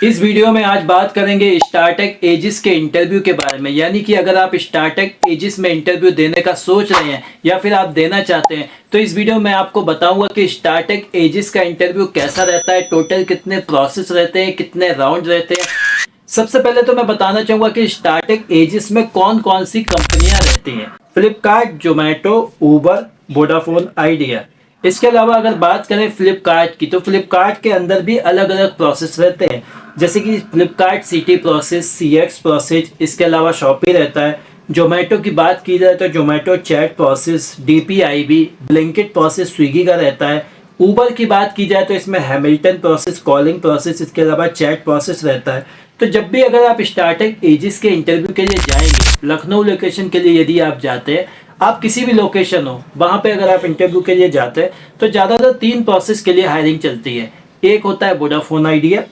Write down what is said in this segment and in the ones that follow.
इस वीडियो में आज बात करेंगे स्टार्टअप एजिस के इंटरव्यू के बारे में। यानी कि अगर आप स्टार्टअप एजिस में इंटरव्यू देने का सोच रहे हैं या फिर आप देना चाहते हैं तो इस वीडियो में आपको बताऊंगा कि स्टार्टअप एजिस का इंटरव्यू कैसा रहता है, टोटल कितने प्रोसेस रहते हैं, कितने राउंड रहते हैं। सबसे पहले तो मैं बताना चाहूंगा कि स्टार्टअप एजिस में कौन कौन सी कंपनियां रहती हैं। फ्लिपकार्ट, जोमेटो, उबर, वोडाफोन आइडिया। इसके अलावा अगर बात करें फ्लिपकार्ट की तो फ्लिपकार्ट के अंदर भी अलग अलग प्रोसेस रहते हैं, जैसे कि Flipkart city process, CX process. इसके अलावा शॉपी रहता है। जोमेटो की बात की जाए तो Zomato chat process, DPIB, Blinkit process Swiggy का रहता है। उबर की बात की जाए तो इसमें हैमिल्टन प्रोसेस, कॉलिंग प्रोसेस, इसके अलावा चैट प्रोसेस रहता है। तो जब भी अगर आप स्टार्टअप एजिस के इंटरव्यू के लिए जाएंगे, लखनऊ लोकेशन के लिए यदि आप जाते हैं, आप किसी भी लोकेशन हो वहां पे अगर आप इंटरव्यू के लिए जाते हैं तो ज़्यादातर 3 प्रोसेस के लिए हायरिंग चलती है। एक होता है वोडाफोन आइडिया।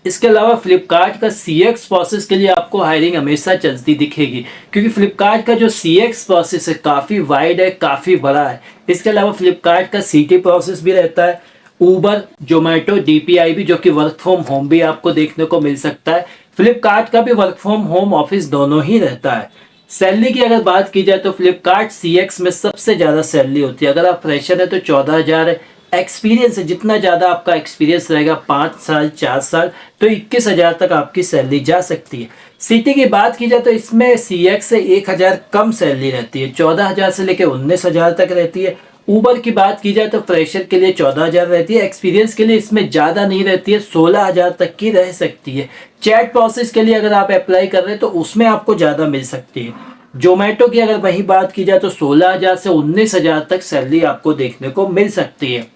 इसके अलावा फ्लिपकार्ट का सीएक्स प्रोसेस के लिए आपको हायरिंग हमेशा चलती दिखेगी, क्योंकि फ्लिपकार्ट का जो सीएक्स प्रोसेस है काफ़ी वाइड है, काफ़ी बड़ा है। इसके अलावा फ्लिपकार्ट का सिटी प्रोसेस भी रहता है। उबर, जोमेटो, डीपीआईबी जो कि वर्क फ्रॉम होम भी आपको देखने को मिल सकता है। फ्लिपकार्ट का भी वर्क फ्रॉम होम ऑफिस दोनों ही रहता है। सैलरी की अगर बात की जाए तो फ्लिपकार्ट सीएक्स में सबसे ज़्यादा सैलरी होती है। अगर आप फ्रेशर है तो 14,000 है। एक्सपीरियंस है, जितना ज़्यादा आपका एक्सपीरियंस रहेगा, 5 साल 4 साल, तो 21,000 तक आपकी सैलरी जा सकती है। सिटी की बात की जाए तो इसमें सीएक्स से 1,000 कम सैलरी रहती है, 14,000 से लेकर 19,000 तक रहती है। उबर की बात की जाए तो फ्रेशर के लिए 14,000 रहती है। एक्सपीरियंस के लिए इसमें ज़्यादा नहीं रहती है, 16,000 तक की रह सकती है। चैट प्रोसेस के लिए अगर आप अप्लाई कर रहे हैं तो उसमें आपको ज़्यादा मिल सकती है। जोमेटो की अगर वही बात की जाए तो 16,000 से 19,000 तक सैलरी आपको देखने को मिल सकती है।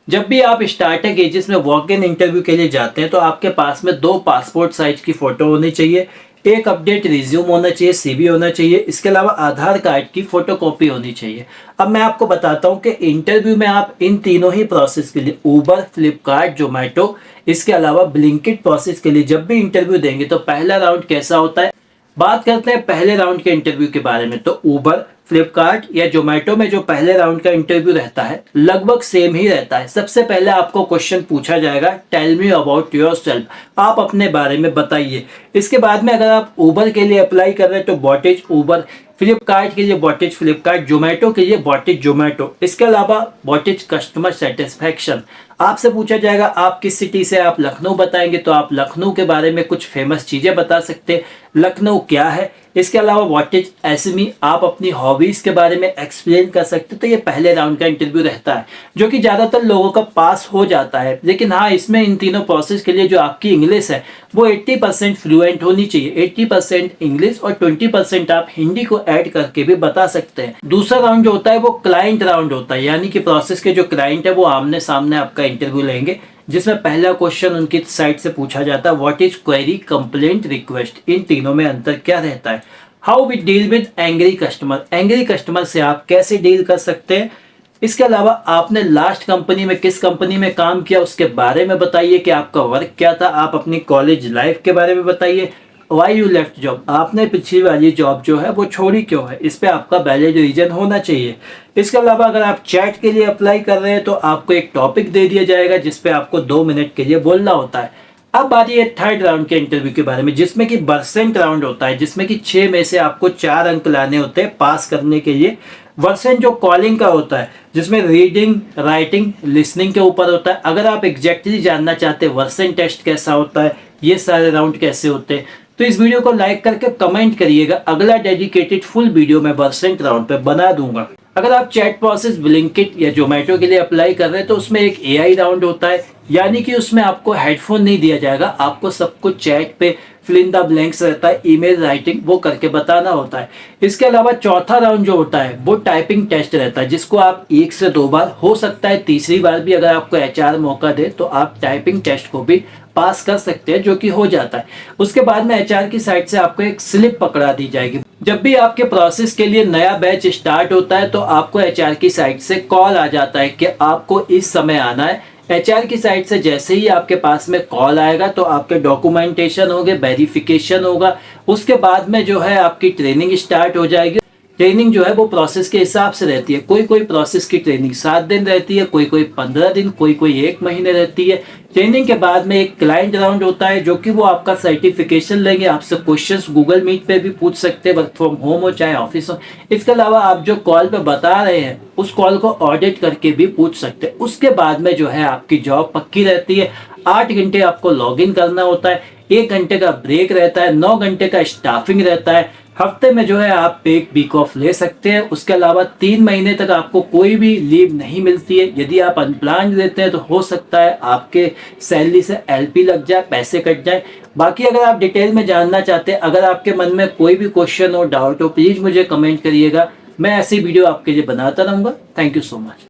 जब भी आप स्टार्टअप एजेस में वॉक इन इंटरव्यू के लिए जाते हैं तो आपके पास में 2 पासपोर्ट साइज की फ़ोटो होनी चाहिए, एक अपडेट रिज्यूम होना चाहिए, सीवी होना चाहिए। इसके अलावा आधार कार्ड की फोटोकॉपी होनी चाहिए। अब मैं आपको बताता हूं कि इंटरव्यू में आप इन तीनों ही प्रोसेस के लिए, उबर, फ्लिपकार्ट, जोमेटो, इसके अलावा ब्लिंकिट प्रोसेस के लिए जब भी इंटरव्यू देंगे तो पहला राउंड कैसा होता है। बात करते हैं पहले राउंड के इंटरव्यू के बारे में। तो उबर, फ्लिपकार्ट या जोमेटो में जो पहले राउंड का इंटरव्यू रहता है लगभग सेम ही रहता है। सबसे पहले आपको क्वेश्चन पूछा जाएगा, टेल मी अबाउट योरसेल्फ, आप अपने बारे में बताइए। इसके बाद में अगर आप उबर के लिए अप्लाई कर रहे हैं तो व्हाट इज उबर, फ्लिपकार्ट के लिए व्हाट इज फ्लिपकार्ट, जोमेटो के लिए व्हाट इज जोमेटो। इसके अलावा व्हाट इज कस्टमर सेटिस्फैक्शन, आपसे पूछा जाएगा आप किस सिटी से, आप लखनऊ बताएंगे तो आप लखनऊ के बारे में कुछ फेमस चीज़ें बता सकते हैं, लखनऊ क्या है। इसके अलावा व्हाट इज एसएमई, आप अपनी हॉबीज़ के बारे में एक्सप्लेन कर सकते हैं। तो ये पहले राउंड का इंटरव्यू रहता है जो कि ज़्यादातर लोगों का पास हो जाता है। लेकिन हाँ, इसमें इन तीनों प्रोसेस के लिए जो आपकी इंग्लिश है वो 80% फ्लुएंट होनी चाहिए। 80% इंग्लिश और 20% आप हिंदी को ऐड करके भी बता सकते हैं। दूसरा राउंड जो होता है वो क्लाइंट राउंड होता है, यानी कि प्रोसेस के जो क्लाइंट है वो आमने सामने आपका इंटरव्यू लेंगे, जिसमें पहला क्वेश्चन उनकी साइड से पूछा जाता है, what is query, complaint, request. इन तीनों में अंतर क्या रहता है। How we deal with angry customer, angry customer से आप कैसे डील कर सकते हैं। इसके अलावा आपने लास्ट कंपनी में किस कंपनी में काम किया उसके बारे में बताइए कि आपका वर्क क्या था। आप अपनी कॉलेज लाइफ के बारे में बताइए। वाई यू लेफ्ट जॉब, आपने पिछली वाली जॉब जो है वो छोड़ी क्यों है, इस पे आपका वैलिड रीजन होना चाहिए। इसके अलावा अगर आप चैट के लिए अप्लाई कर रहे हैं तो आपको एक टॉपिक दे दिया जाएगा जिसपे आपको 2 मिनट के लिए बोलना होता है। अब बारी है थर्ड राउंड के इंटरव्यू के बारे में, जिसमें कि वर्सेंट राउंड होता है, जिसमें कि 6 में से आपको 4 अंक लाने होते हैं पास करने के लिए। वर्सेंट जो कॉलिंग का होता है, जिसमें रीडिंग, राइटिंग, लिसनिंग के ऊपर होता है। अगर आप एग्जैक्टली जानना चाहते हैं वर्सेंट टेस्ट कैसा होता है, ये सारे राउंड कैसे होते हैं, तो इस वीडियो को लाइक करके कमेंट करिएगा। अगला डेडिकेटेड फुल वीडियो मैं वर्सेंट राउंड पे बना दूंगा। अगर आप चैट प्रोसेस, ब्लिंकिट या जोमेटो के लिए अप्लाई कर रहे हैं तो उसमें एक एआई राउंड होता है, यानी कि उसमें आपको हेडफोन नहीं दिया जाएगा, आपको सब कुछ चैट पे फिल इन द ब्लैंक्स रहता है, ईमेल राइटिंग वो करके बताना होता है। इसके अलावा चौथा राउंड जो होता है वो टाइपिंग टेस्ट रहता है, जिसको आप 1 से 2 बार, हो सकता है तीसरी बार भी अगर आपको एचआर मौका दे तो आप टाइपिंग टेस्ट को भी पास कर सकते हैं, जो कि हो जाता है। उसके बाद में एचआर की साइड से आपको एक स्लिप पकड़ा दी जाएगी। जब भी आपके प्रोसेस के लिए नया बैच स्टार्ट होता है तो आपको एचआर की साइड से कॉल आ जाता है कि आपको इस समय आना है। एचआर की साइड से जैसे ही आपके पास में कॉल आएगा तो आपके डॉक्यूमेंटेशन होंगे, वेरिफिकेशन होगा, उसके बाद में जो है आपकी ट्रेनिंग स्टार्ट हो जाएगी। ट्रेनिंग जो है वो प्रोसेस के हिसाब से रहती है। कोई कोई प्रोसेस की ट्रेनिंग 7 दिन रहती है, कोई कोई 15 दिन, कोई कोई 1 महीने रहती है। ट्रेनिंग के बाद में एक क्लाइंट राउंड होता है जो कि वो आपका सर्टिफिकेशन लेंगे, आपसे क्वेश्चंस गूगल मीट पे भी पूछ सकते हैं, वर्क फ्रॉम होम हो चाहे ऑफिस हो। इसके अलावा आप जो कॉल पे बता रहे हैं उस कॉल को ऑडिट करके भी पूछ सकते हैं। उसके बाद में जो है आपकी जॉब पक्की रहती है। 8 घंटे आपको लॉग इन करना होता है, 1 घंटे का ब्रेक रहता है, 9 घंटे का स्टाफिंग रहता है। हफ्ते में जो है आप एक वीक ऑफ ले सकते हैं। उसके अलावा 3 महीने तक आपको कोई भी लीव नहीं मिलती है। यदि आप अनप्लान्ड लेते हैं तो हो सकता है आपके सैलरी से एलपी लग जाए, पैसे कट जाए। बाकी अगर आप डिटेल में जानना चाहते हैं, अगर आपके मन में कोई भी क्वेश्चन हो, डाउट हो, प्लीज मुझे कमेंट करिएगा। मैं ऐसी वीडियो आपके लिए बनाता रहूंगा। Thank you so much.